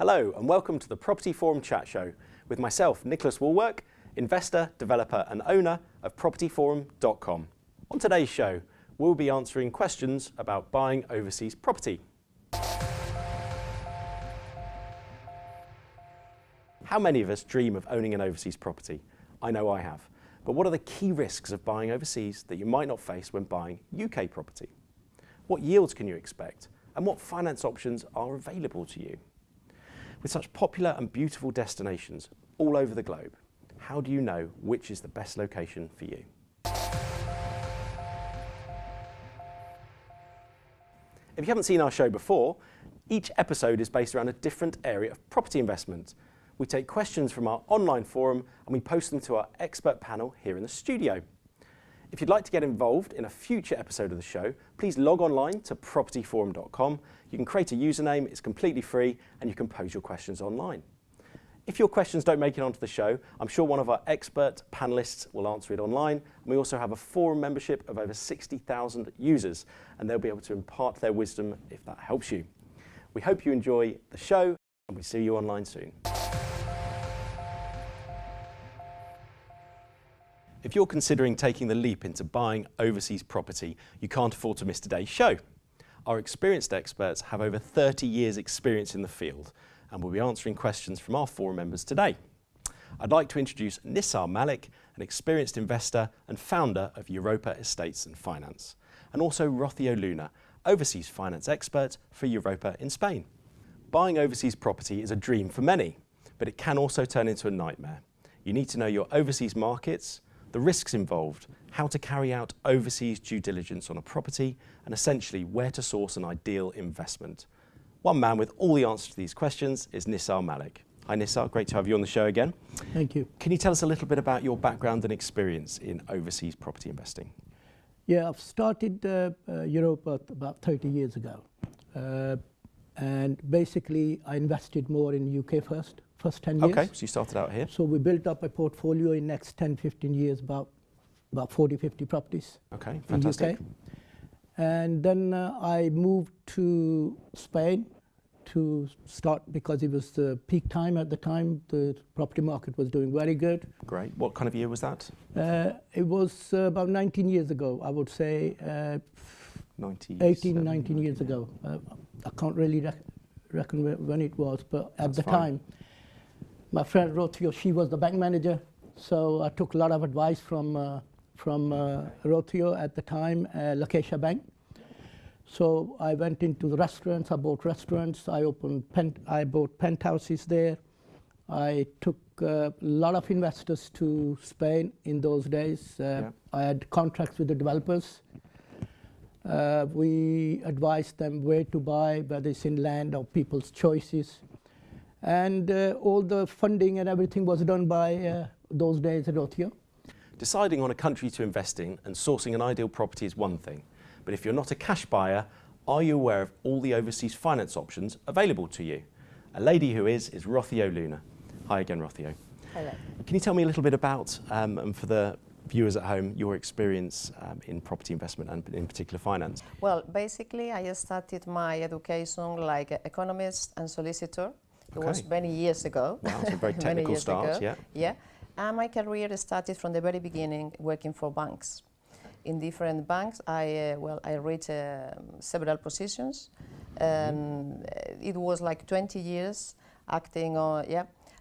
Hello and welcome to the Property Forum Chat Show with myself, Nicholas Woolwork, investor, developer and owner of propertyforum.com. On today's show, we'll be answering questions about buying overseas property. How many of us dream of owning an overseas property? I know I have. But what are the key risks of buying overseas that you might not face when buying UK property? What yields can you expect? And what finance options are available to you? With such popular and beautiful destinations all over the globe, how do you know which is the best location for you? If you haven't seen our show before, each episode is based around a different area of property investment. We take questions from our online forum and we post them to our expert panel here in the studio. If you'd like to get involved in a future episode of the show, please log online to propertyforum.com. You can create a username, it's completely free, and you can pose your questions online. If your questions don't make it onto the show, I'm sure one of our expert panelists will answer it online. And we also have a forum membership of over 60,000 users, and they'll be able to impart their wisdom if that helps you. We hope you enjoy the show, and we see you online soon. If you're considering taking the leap into buying overseas property, you can't afford to miss today's show. Our experienced experts have over 30 years experience in the field and will be answering questions from our forum members today. I'd like to introduce Nisar Malik, an experienced investor and founder of Europa Estates and Finance, and also Rafi Olean, overseas finance expert for Europa in Spain. Buying overseas property is a dream for many, but it can also turn into a nightmare. You need to know your overseas markets, the risks involved, how to carry out overseas due diligence on a property, and essentially where to source an ideal investment. One man with all the answers to these questions is Nisar Malik. Hi Nisar, great to have you on the show again. Thank you. Can you tell us a little bit about your background and experience in overseas property investing? Yeah, I've started Europe about 30 years ago. And basically I invested more in UK first 10 years. Okay, so you started out here. So we built up a portfolio in next 10, 15 years, about 40, 50 properties. Okay, fantastic. In UK. And then I moved to Spain to start because it was the peak time at the time. The property market was doing very good. Great. What kind of year was that? It was about 19 years ago, I would say. 18, 19 years ago. I can't really reckon when it was, but at the time, my friend Rafi, she was the bank manager, so I took a lot of advice from Rafi at the time, Lakeisha Bank. So I went into the restaurants, I bought restaurants, I bought penthouses there. I took a lot of investors to Spain in those days. I had contracts with the developers. We advised them where to buy, whether it's in land or people's choices. And all the funding and everything was done by those days at Rafi. Deciding on a country to invest in and sourcing an ideal property is one thing. But if you're not a cash buyer, are you aware of all the overseas finance options available to you? A lady who is Rafi Olean. Hi again, Rafi. Hello. Can you tell me a little bit about, and for the viewers at home, your experience in property investment and in particular finance? Well, basically, I started my education like an economist and solicitor. It was many years ago. Wow, it's a very technical start, yeah. Yeah, and my career started from the very beginning working for banks. In different banks, I reached several positions. It was like 20 years acting on,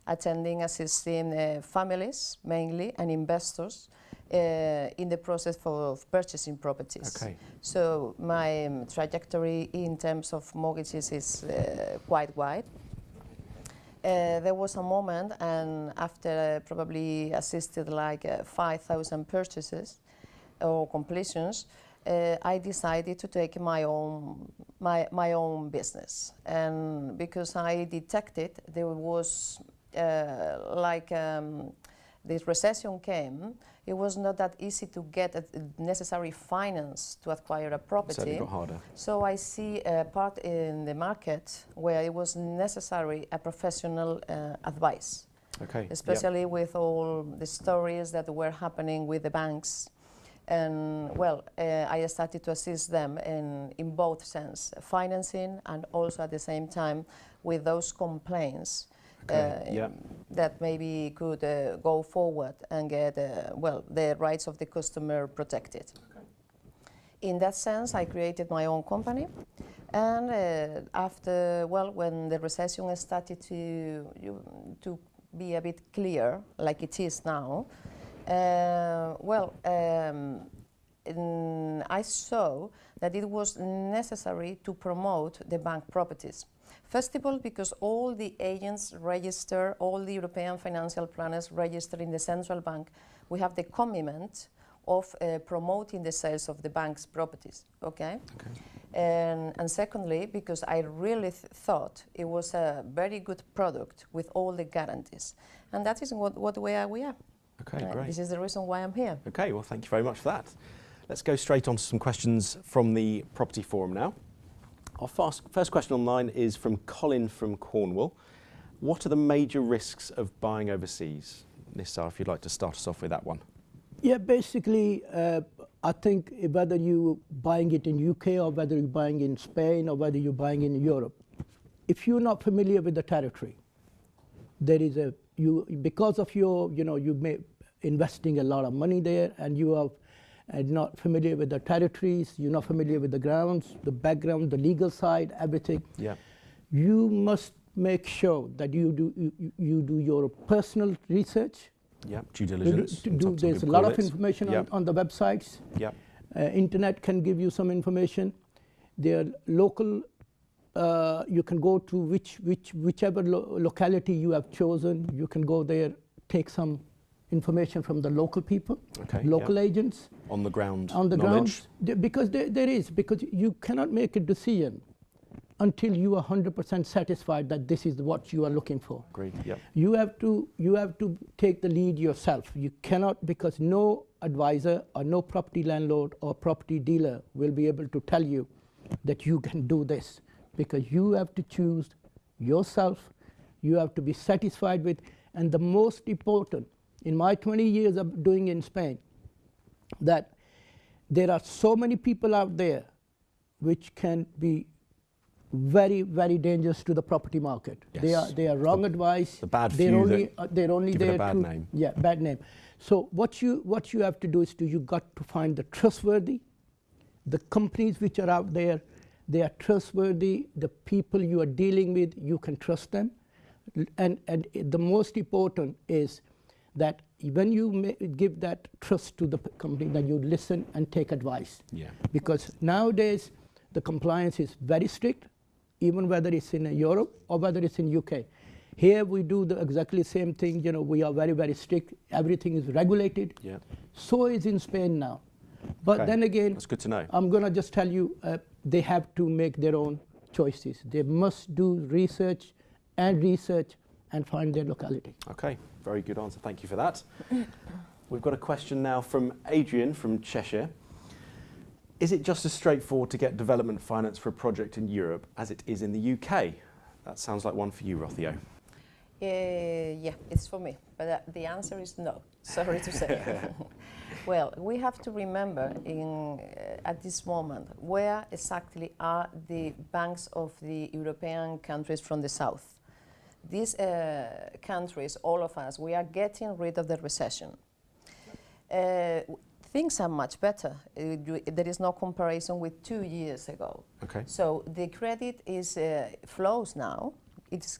attending, assisting families mainly and investors in the process of purchasing properties. Okay. So my trajectory in terms of mortgages is quite wide. There was a moment, and after probably assisted like 5,000 purchases or completions, I decided to take my own business. And because I detected there was this recession came, it was not that easy to get the necessary finance to acquire a property. So it got harder. So I see a part in the market where it was necessary a professional advice. Okay. Especially with all the stories that were happening with the banks And well, I started to assist them in both sense, financing and also at the same time with those complaints that maybe could go forward and get well, the rights of the customer protected. Okay. In that sense, I created my own company, and after, well, when the recession started to be a bit clear, like it is now, I saw that it was necessary to promote the bank properties. First of all, because all the agents register, all the European financial planners register in the central bank, we have the commitment of promoting the sales of the bank's properties, okay? And secondly, because I really thought it was a very good product with all the guarantees. And that is what where we are. Okay, great. This is the reason why I'm here. Okay, well, thank you very much for that. Let's go straight on to some questions from the Property Forum now. Our first question online is from Colin from Cornwall. What are the major risks of buying overseas? Nissa, if you'd like to start us off with that one. Yeah, basically, I think whether you're buying it in UK or whether you're buying in Spain or whether you're buying in Europe, if you're not familiar with the territory, there is because of your, you may investing a lot of money there and you are not familiar with the territories, you're not familiar with the grounds, the background, the legal side, everything. Yeah. You must make sure that you do your personal research. Yeah, due diligence. There's a lot of information on the websites. Yeah. Internet can give you some information. There are local, you can go to whichever locality you have chosen, you can go there, take some information from the local people, local agents. On the ground knowledge. Because because you cannot make a decision until you are 100% satisfied that this is what you are looking for. Agreed. Yep. You have to take the lead yourself. You cannot, because no advisor or no property landlord or property dealer will be able to tell you that you can do this, because you have to choose yourself. You have to be satisfied with, and the most important, in my 20 years of doing in Spain, that there are so many people out there which can be very, very dangerous to the property market. Yes. They are wrong advice. The bad few they're only give there it a bad name. Yeah, bad name. So what you have to do is you got to find the trustworthy, the companies which are out there, they are trustworthy. The people you are dealing with, you can trust them, and the most important is that when you give that trust to the company, that you listen and take advice. Yeah. Because nowadays the compliance is very strict, even whether it's in Europe or whether it's in UK. Here we do the exactly same thing. We are very, very strict. Everything is regulated. Yeah. So is in Spain now. But then again, that's good to know. I'm going to just tell you, they have to make their own choices. They must do research and find their locality. Okay, very good answer. Thank you for that. We've got a question now from Adrian from Cheshire. Is it just as straightforward to get development finance for a project in Europe as it is in the UK? That sounds like one for you, Rocío. Yeah, it's for me, but the answer is no. Sorry to say. Well, we have to remember at this moment where exactly are the banks of the European countries from the south. These countries, all of us, we are getting rid of the recession. Things are much better. There is no comparison with 2 years ago. Okay. So the credit is flows now. It's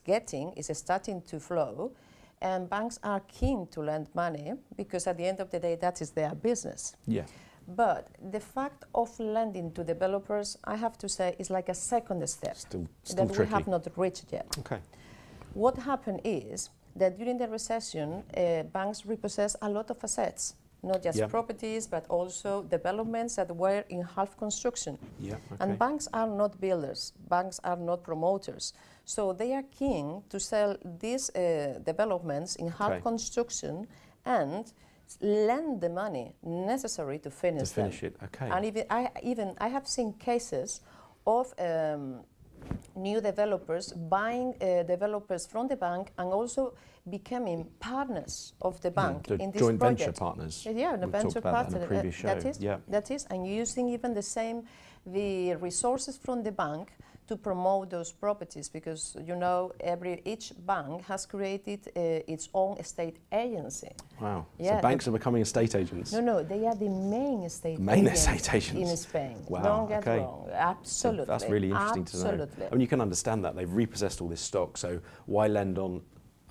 starting to flow, and banks are keen to lend money because at the end of the day, that is their business. Yeah. But the fact of lending to developers, I have to say, is like a second step still that tricky. We have not reached yet. Okay. What happened is that during the recession, banks repossessed a lot of assets, not just properties, but also developments that were in half construction. Yeah, okay. And banks are not builders, banks are not promoters. So they are keen to sell these developments in half construction and lend the money necessary to finish them. It, okay. And I have seen cases of new developers buying developers from the bank and also becoming partners of the bank in this joint project. venture partners. Yeah, the We've venture talked about that in partner. a previous show. That is, and using even the resources from the bank to promote those properties, because you know each bank has created its own estate agency. Wow. Yeah, so banks are becoming estate agents. No, they are the main estate estate agents in Spain. Wow. Don't get wrong. Absolutely. So that's really interesting to know. Absolutely. I mean, you can understand that they've repossessed all this stock, so why lend on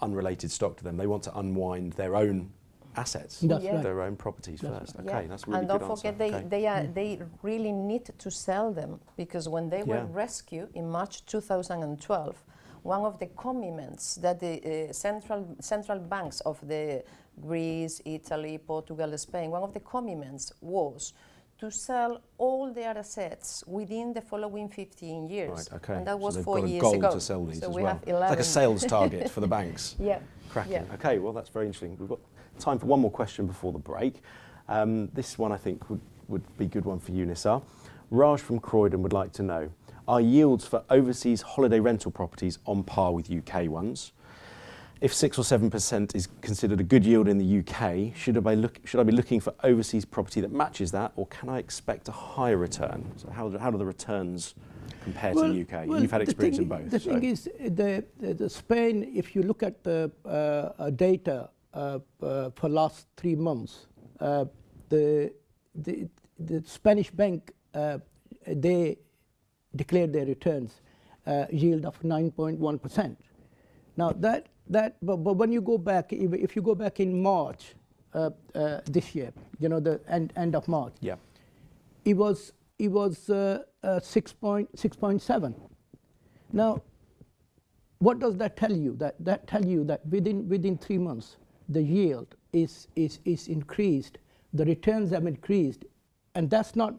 unrelated stock to them? They want to unwind their own assets, their own properties first. Okay, that's really and good don't answer. forget, they really need to sell them, because when they were rescued in March 2012, one of the commitments that the central banks of the Greece, Italy, Portugal, Spain, one of the commitments was to sell all their assets within the following 15 years. Right, okay. And that was so 4 years they've got a goal ago. to sell these so as we well. have 11. It's like a sales target for the banks. Yeah. Cracking. Yeah. Okay, well, that's very interesting. We've got time for one more question before the break. This one I think would be a good one for you, Nisar. Raj from Croydon would like to know, are yields for overseas holiday rental properties on par with UK ones? If 6 or 7% is considered a good yield in the UK, should I be looking for overseas property that matches that, or can I expect a higher return? So how do the returns compare to the UK? You've had experience in both. The thing is, the Spain, if you look at the data for last 3 months, the Spanish bank, they declared their returns yield of 9.1%. Now but when you go back, if you go back in March this year, you know, the end of March, it was 6.7. Now, what does that tell you? That tell you that within 3 months, the yield is increased, the returns have increased, and that's not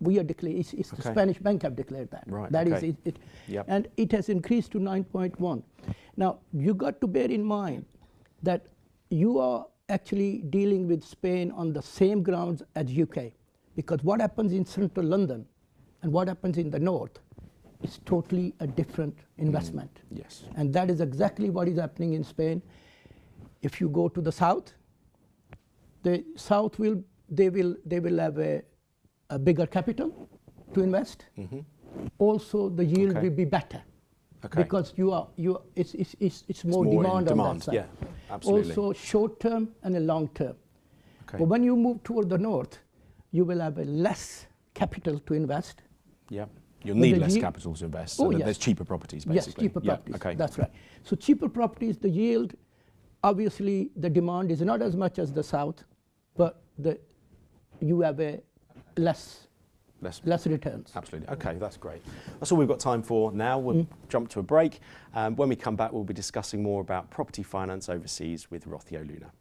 we are declaring. It's the Spanish bank have declared that. Right. That is it. And it has increased to 9.1. Now you got to bear in mind that you are actually dealing with Spain on the same grounds as UK, because what happens in central London and what happens in the north is totally a different investment. Yes. And that is exactly what is happening in Spain. If you go to the south, the south will have a bigger capital to invest. Also, the yield will be better because it's more demand on that side. Yeah, absolutely. Also, short term and a long term. But when you move toward the north, you will have a less capital to invest. Yeah, you'll need less capital to invest. So there's cheaper properties, basically. Yes, cheaper properties. That's right. So cheaper properties, the yield, obviously, the demand is not as much as the south, but you have a less returns. Absolutely. Okay, that's great. That's all we've got time for now. We'll jump to a break. When we come back, we'll be discussing more about property finance overseas with Rafi Olean.